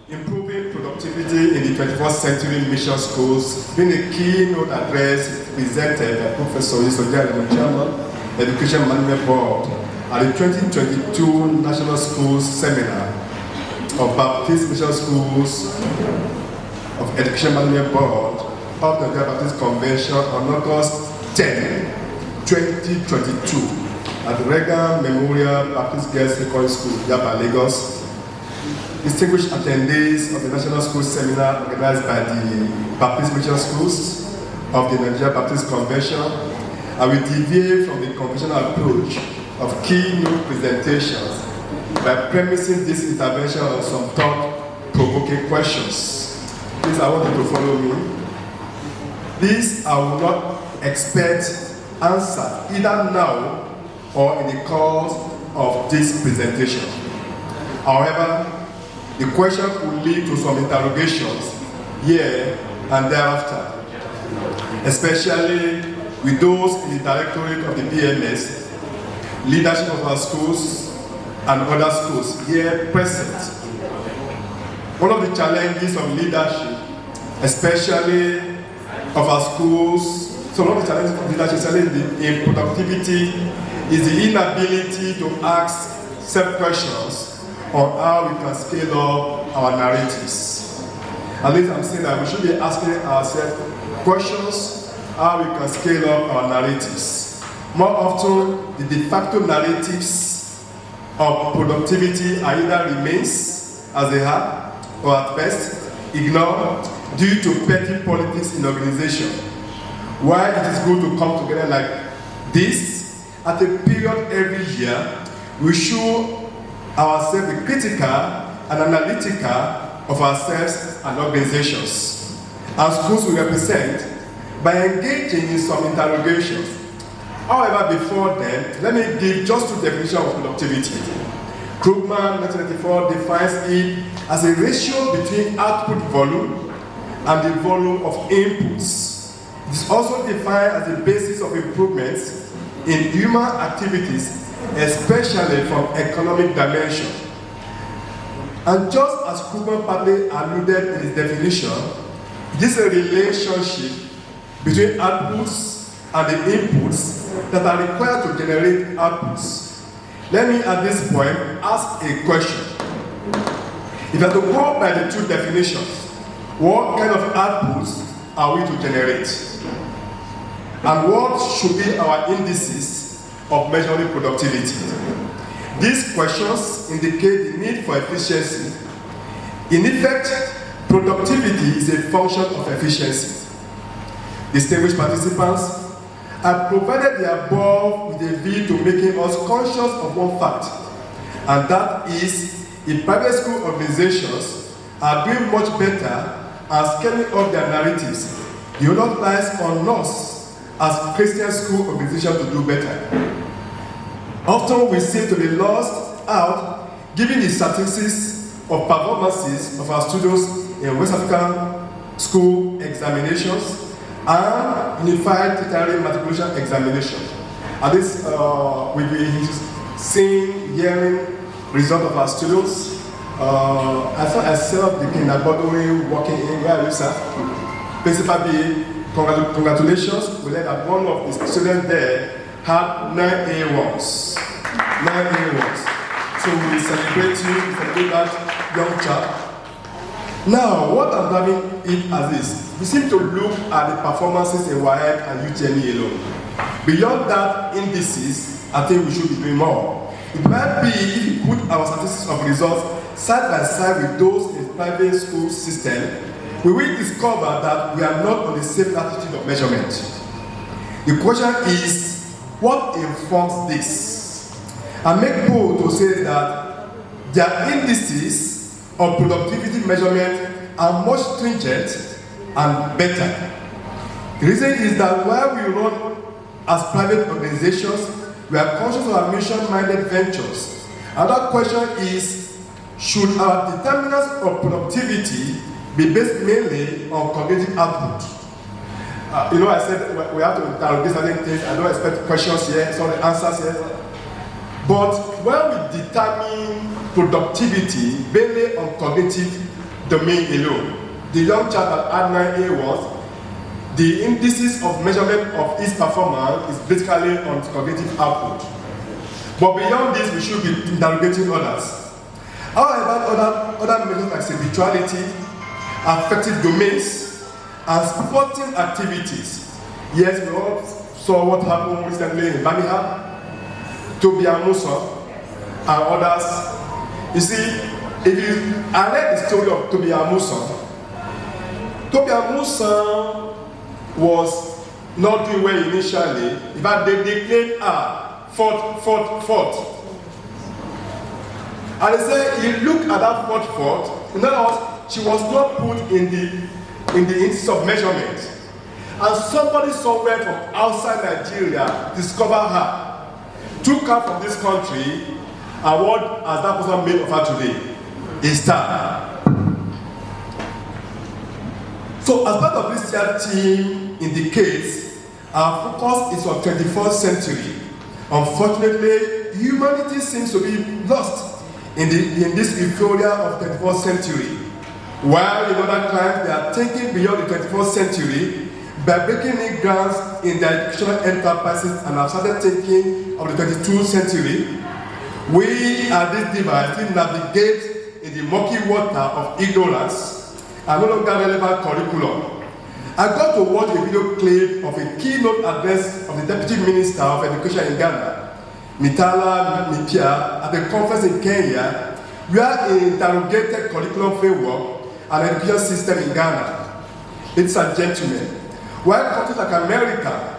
Improving productivity in the 21st century mission schools, being a keynote address presented by Professor Yusojari, Chairman, Education Management Board, at the 2022 National Schools Seminar of Baptist Mission Schools of Education Management Board of the Baptist Convention on August 10, 2022 at the Reagan Memorial Baptist Girls Secondary School, Yaba, Lagos. Distinguished attendees of the National Schools Seminar organized by the Baptist Mission Schools of the Nigeria Baptist Convention, I will deviate from the conventional approach of keynote presentations by premising this intervention on some thought-provoking questions. Please, I want you to follow me. These I will not expect answered either now or in the course of this presentation. However, the question will lead to some interrogations here and thereafter, especially with those in the directorate of the BMS, leadership of our schools, and other schools here present. One of the challenges of leadership, especially of our schools, so one of the challenges of leadership, especially in productivity, is the inability to ask self-questions on how we can scale up our narratives. At least I'm saying that we should be asking ourselves questions how we can scale up our narratives. More often, the de facto narratives of productivity either remains as they are, or at best, ignored due to petty politics in organization. Why it is good to come together like this at a period every year, we should ourselves be critical and analytical of ourselves and organizations. Our schools we represent by engaging in some interrogations. However, before then, let me give just two definitions of productivity. Krugman, 1994, defines it as a ratio between output volume and the volume of inputs. It is also defined as the basis of improvements in human activities, especially from economic dimension. And just as Krugman partly alluded in his definition, this is a relationship between outputs and the inputs that are required to generate outputs. Let me at this point ask a question. If I have to go by the two definitions, what kind of outputs are we to generate? And what should be our indices of measuring productivity? These questions indicate the need for efficiency. In effect, productivity is a function of efficiency. Distinguished participants, I provided the above with a view to making us conscious of one fact, and that is, if private school organizations are doing much better at scaling up their narratives, the onus lies on us as Christian school organizations to do better. Often we seem to be lost out given the statistics of performances of our students in West African school examinations and unified tertiary matriculation examination. And this we've been seeing, hearing results of our students. I thought I set up the kindergarten working in where we sir. Principal B, congratulations. We learned that one of the students there had 9 A1s. 9 A1s. So we celebrate you, we celebrate that young child. Now, what I'm having it as is, we seem to look at the performances in WAEC and UTME alone. Beyond that indices, I think we should be doing more. It might be if we put our statistics of results side by side with those in the private school system, we will discover that we are not on the same latitude of measurement. The question is, what informs this? I make bold to say that their indices of productivity measurement are much stringent and better. The reason is that while we run as private organizations, we are conscious of our mission-minded ventures. Another question is, should our determinants of productivity be based mainly on cognitive output. I said we have to interrogate certain things. I don't expect questions here, sorry, answers here. But when we determine productivity mainly on cognitive domain alone, the young child at 9A was, the indices of measurement of his performance is basically on cognitive output. But beyond this, we should be interrogating others. How about other measures like spirituality, affective domains, and sporting activities? Yes, we all saw what happened recently in Birmingham, Toby Amuson, and others. You see, I read the story of Toby Amuson. Toby Amuson was not doing well initially. In fact, they declared her fourth. And they said, you look at that fourth. In other words, she was not put in the index of measurement. And somebody somewhere from outside Nigeria discovered her, took her from this country, and what has that person made of her today? A star. So as part of this year team indicates, our focus is on 21st century. Unfortunately, humanity seems to be lost in this euphoria of 21st century. While in other climes, they are thinking beyond the 21st century by breaking in grounds in their educational enterprises and have started thinking of the 22nd century. We at this device still navigate in the murky water of ignorance and no longer relevant curriculum. I got to watch a video clip of a keynote address of the Deputy Minister of Education in Ghana, Mitala Mipia, at a conference in Kenya, where he interrogated curriculum framework and education system in Ghana. Ladies and gentlemen, while countries like America,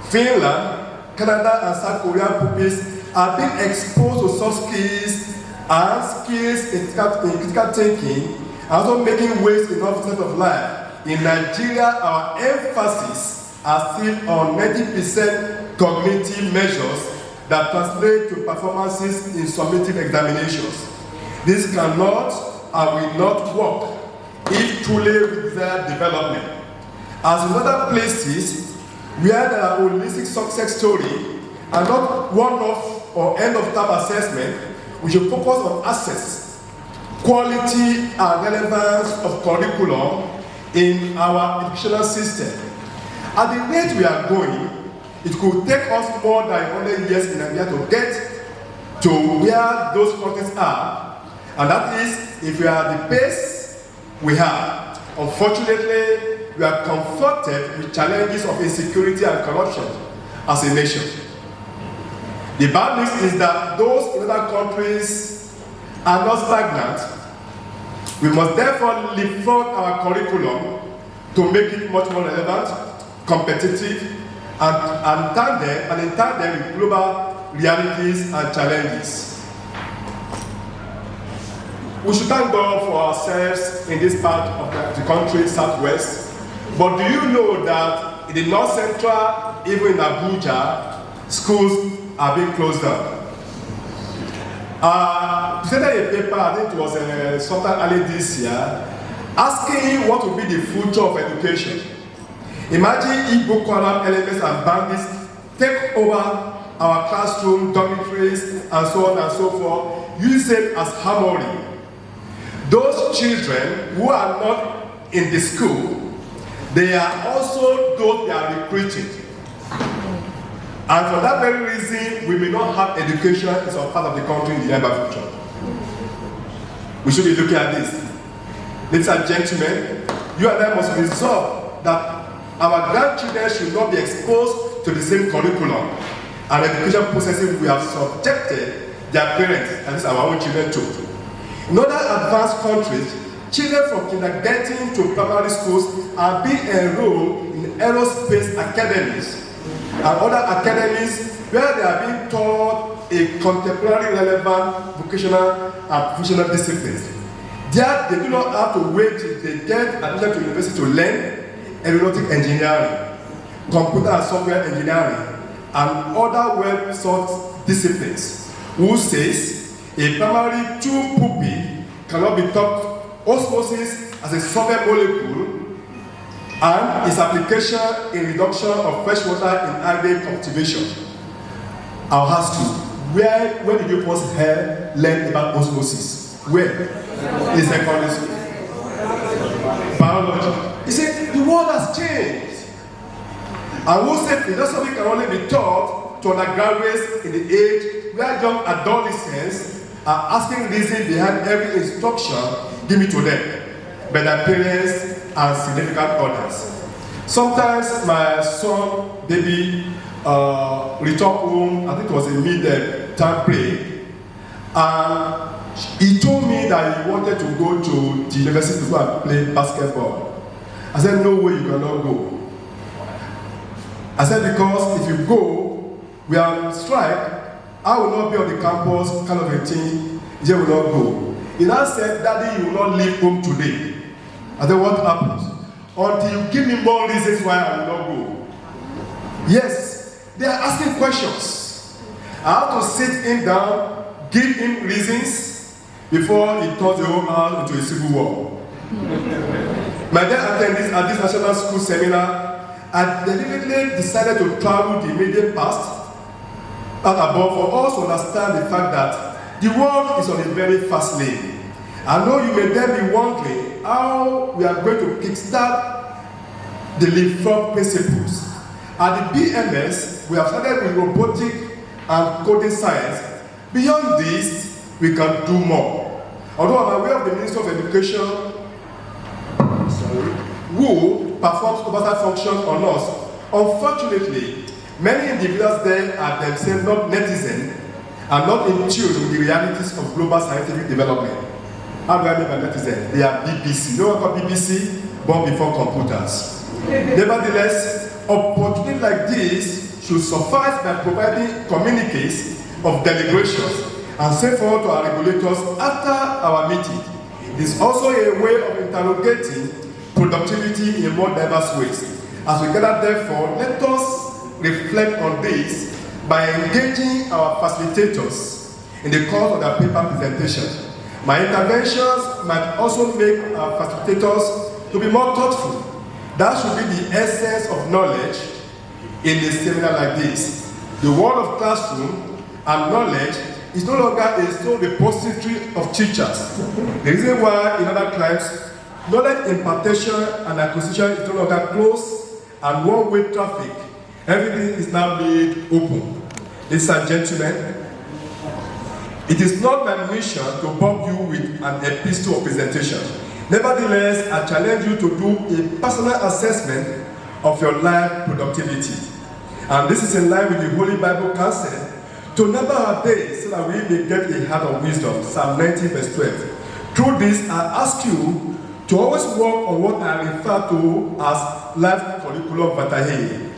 Finland, Canada, and South Korea pupils are being exposed to soft skills and skills in critical thinking, and also making waves in all facets of life, in Nigeria, our emphasis are still on 90% cognitive measures that translate to performances in summative examinations. This cannot and will not work if truly we desire development. As in other places where there are holistic success story and not one-off or end-of-term assessment, we should focus on access, quality, and relevance of curriculum in our educational system. At the rate we are going, it could take us more than 100 years in Nigeria to get to where those countries are. And that is, if we are at the pace we have. Unfortunately, we are confronted with challenges of insecurity and corruption as a nation. The bad news is that those in other countries are not stagnant. We must therefore leapfrog our curriculum to make it much more relevant, competitive, and in tandem with global realities and challenges. We should thank God for ourselves in this part of the country, Southwest. But do you know that in the North Central, even in Abuja, schools are being closed down? Presented a paper, I think it was sometime early this year, asking what will be the future of education. Imagine if Boko Haram elements and bandits take over our classroom, dormitories, and so on and so forth, use it as harmony. Those children who are not in the school, they are also those they are recruiting. And for that very reason, we may not have education in some part of the country in the near future. We should be looking at this. Ladies and gentlemen, you and I must resolve that our grandchildren should not be exposed to the same curriculum and education processes we have subjected their parents, and this our own children too. In other advanced countries, children from kindergarten to primary schools are being enrolled in aerospace academies and other academies where they are being taught a contemporary relevant vocational and professional disciplines. There, they do not have to wait till they get admission to university to learn aeronautic engineering, computer and software engineering, and other well-sought disciplines. Who says a primary 2 pupil cannot be taught osmosis as a solvent molecule and its application in reduction of freshwater in algae cultivation. I'll ask you, where did you first learn about osmosis? Where? In secondary school. Biology. You see, the world has changed. And we'll say philosophy can only be taught to undergraduates in the age where young adolescents are asking reason behind every instruction given to them by their parents and significant others. Sometimes my son, baby, returned home, I think it was a mid-term break, and he told me that he wanted to go to the university to go and play basketball. I said, no way, you cannot go. I said, because if you go, we are on strike, I will not be on the campus, kind of a thing, he will not go. He now said, Daddy, you will not leave home today. I said, what happens? Until you give me more reasons why I will not go. Yes, they are asking questions. I have to sit him down, give him reasons before he turns the whole house into a civil war. My dad attended at this national school seminar. I deliberately decided to travel the immediate past and above for us to understand the fact that the world is on a very fast lane. I know you may then be wondering how we are going to kickstart the leapfrog principles. At the BMS, we have started with robotic and coding science. Beyond this, we can do more. Although I'm aware of the Minister of Education who performs oversight function on us, unfortunately, many individuals there are themselves not netizens and not in tune with the realities of global scientific development. How do I mean by netizen? They are BBC. You know what I call BBC? Born before computers. Nevertheless, opportunities like this should suffice by providing communiques of deliberations and send forward to our regulators after our meeting. It is also a way of interrogating productivity in more diverse ways. As we gather, therefore, let us reflect on this by engaging our facilitators in the course of their paper presentation. My interventions might also make our facilitators to be more thoughtful. That should be the essence of knowledge in a seminar like this. The world of classroom and knowledge is no longer a sole repository of teachers. The reason why in other climes, knowledge impartation and acquisition is no longer close and one-way traffic. Everything is now made open. Ladies and gentlemen, it is not my mission to bomb you with an epistle or presentation. Nevertheless, I challenge you to do a personal assessment of your life productivity. And this is in line with the Holy Bible counsel to number our days so that we may get a heart of wisdom. Psalm 90 verse 12. Through this, I ask you to always work on what I refer to as life curriculum vitae.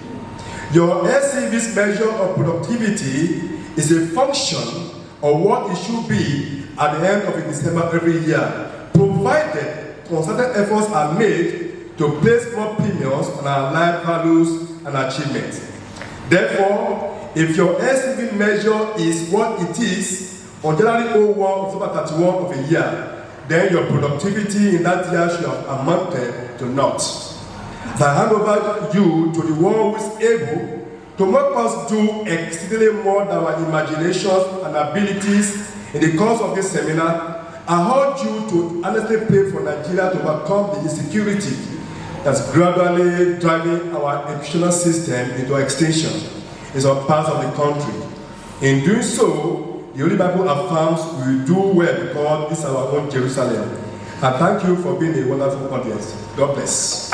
Your LCV's measure of productivity is a function of what it should be at the end of December every year, provided concerted efforts are made to place more premiums on our life values and achievements. Therefore, if your LCV measure is what it is on January 01 October 31 of a year, then your productivity in that year should have amounted to naught. As I hand over you to the one who is able to make us do exceedingly more than our imaginations and abilities in the course of this seminar, I urge you to honestly pray for Nigeria to overcome the insecurity that's gradually driving our educational system into extinction in some parts of the country. In doing so, the Holy Bible affirms we will do well because this is our own Jerusalem. And thank you for being a wonderful audience. God bless.